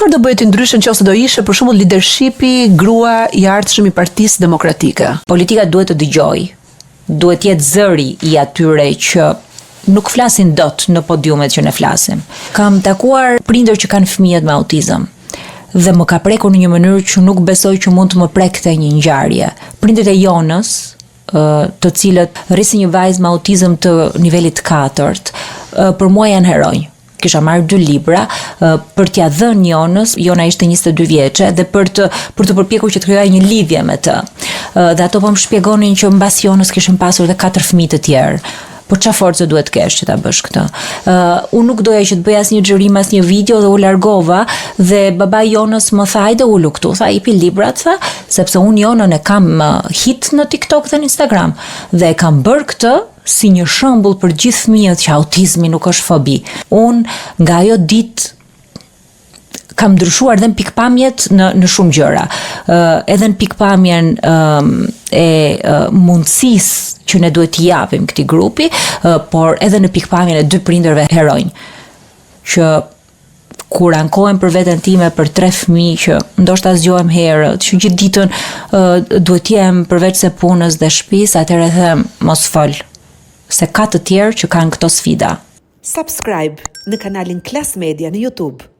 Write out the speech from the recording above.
çfarë do bëje ti ndryshe nëse do ishe për shembull leadershipi grua i ardhshëm i Partisë Demokratike? Politika duhet të dëgjojë. Duhet jetë zëri i atyre që nuk flasin dot në podiumet që ne flasim. Kam takuar prindër që kanë fëmijët me autizëm dhe më ka prekur në një mënyrë që nuk besoj që mund të më prekte një ngjarje. Prindërit e Jonës, të cilët rrisin një vajzë me autizëm të nivelit 4, për mua janë heronj. Kisha marrë 2 libra për t'ia dhënë Jonës. Jona ishte 22 vjeçe dhe për të përpjekur që të krijoj një lidhje me të. Dhe ato po më shpjegonin që mbas Jonës kishin pasur edhe 4 fëmijë të tjerë. Po çfarë force duhet kesh që ta bësh këtë? Unë nuk doja që të bëj asnjë xhirim, asnjë video dhe u largova dhe babai Jonës më tha hajde ulu këtu, tha ipi librat, tha, sepse unë Jonën e kam hit në TikTok dhe në Instagram dhe e kam bërë këtë si një shembull për gjithë fëmijët që autizmi nuk është fobi. Unë nga ajo ditë kam ndryshuar edhe në pikpamjet në shumë gjëra. Edhe në pikpamjen e mundësisë që ne duhet t'i japim këtij grupi, por edhe në pikpamjen e 2 prindërve heronj, që kur ankohem për veten time për 3 fëmijë që ndoshta zgjohem herët, që gjithë ditën duhet jem përveç se punës dhe shtëpisë, atëherë them mos fol, se ka të tjerë që kanë këto sfida. Subscribe në kanalin Klas Media në YouTube.